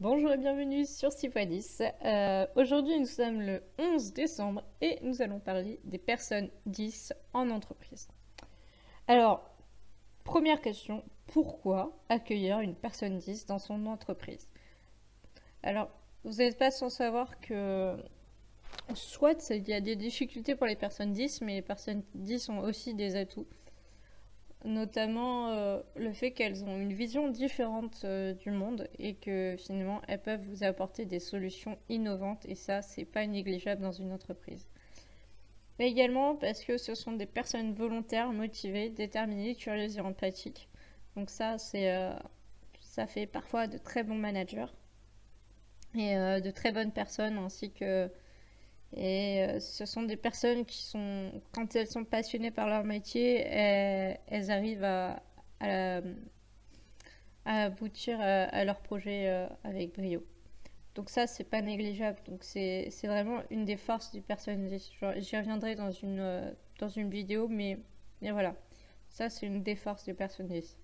Bonjour et bienvenue sur 6x10. Aujourd'hui, nous sommes le 11 décembre et nous allons parler des personnes 10 en entreprise. Alors, première question, pourquoi accueillir une personne 10 dans son entreprise? Alors, vous n'êtes pas sans savoir que soit il y a des difficultés pour les personnes 10, mais les personnes 10 ont aussi des atouts. Notamment le fait qu'elles ont une vision différente du monde et que finalement elles peuvent vous apporter des solutions innovantes, et ça c'est pas négligeable dans une entreprise. Mais également parce que ce sont des personnes volontaires, motivées, déterminées, curieuses et empathiques. Donc ça fait parfois de très bons managers et de très bonnes personnes, ainsi que ce sont des personnes qui sont, quand elles sont passionnées par leur métier, elles arrivent à aboutir à leur projet avec brio. Donc ça, c'est pas négligeable. Donc c'est vraiment une des forces du personnalisme. J'y reviendrai dans une vidéo, mais voilà. Ça, c'est une des forces du personnalisme.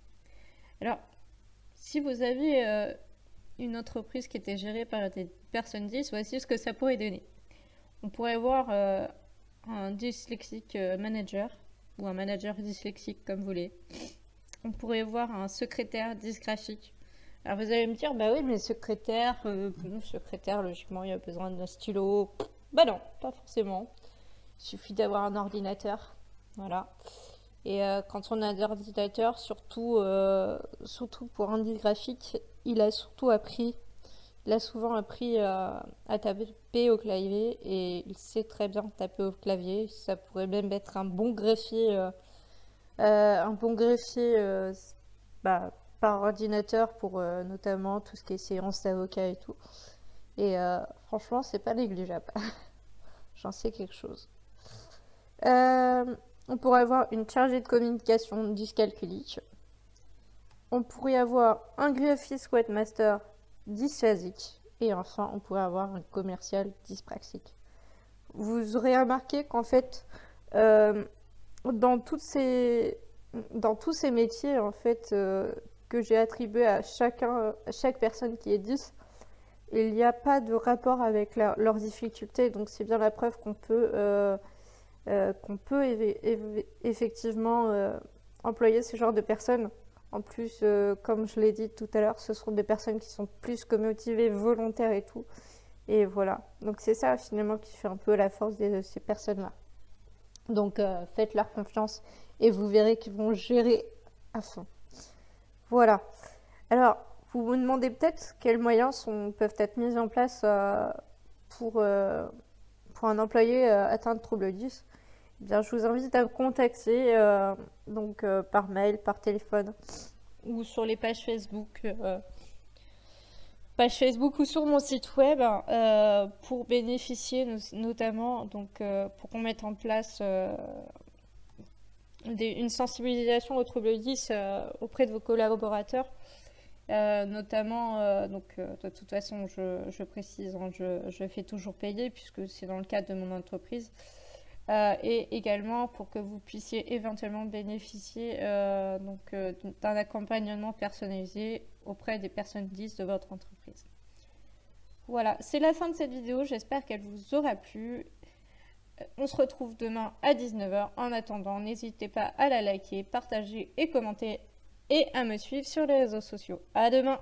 Alors, si vous avez une entreprise qui était gérée par des personnes 10, voici ce que ça pourrait donner. On pourrait voir un dyslexique manager, ou un manager dyslexique comme vous voulez. On pourrait voir un secrétaire dysgraphique. Alors vous allez me dire, bah oui, mais secrétaire, logiquement, il y a besoin d'un stylo. Bah non, pas forcément. Il suffit d'avoir un ordinateur. Voilà. Et quand on a un ordinateur, surtout pour un dysgraphique, il a souvent appris à taper au clavier, et il sait très bien taper au clavier. Ça pourrait même être un bon greffier, par ordinateur pour notamment tout ce qui est séance d'avocat et tout. Et franchement, c'est pas négligeable. J'en sais quelque chose. On pourrait avoir une chargée de communication dyscalculique. On pourrait avoir un graphiste webmaster dysphasique, et enfin on pourrait avoir un commercial dyspraxique. Vous aurez remarqué qu'en fait dans tous ces métiers en fait que j'ai attribué à chaque personne qui est 10, il n'y a pas de rapport avec leurs difficultés. Donc c'est bien la preuve qu'on peut effectivement employer ce genre de personnes. En plus, comme je l'ai dit tout à l'heure, ce sont des personnes qui sont plus que motivées, volontaires et tout. Et voilà. Donc c'est ça finalement qui fait un peu la force de ces personnes-là. Donc faites-leur confiance et vous verrez qu'ils vont gérer à fond. Voilà. Alors, vous vous demandez peut-être quels moyens peuvent être mis en place pour un employé atteint de troubles 10. Eh bien, je vous invite à me contacter par mail, par téléphone ou sur les pages Facebook ou sur mon site web pour bénéficier notamment, pour qu'on mette en place une sensibilisation aux troubles 10 auprès de vos collaborateurs. Notamment, de toute façon, je précise, je fais toujours payer puisque c'est dans le cadre de mon entreprise. Et également pour que vous puissiez éventuellement bénéficier d'un accompagnement personnalisé auprès des personnes 10 de votre entreprise. Voilà, c'est la fin de cette vidéo, j'espère qu'elle vous aura plu. On se retrouve demain à 19h. En attendant, n'hésitez pas à la liker, partager et commenter, et à me suivre sur les réseaux sociaux. À demain!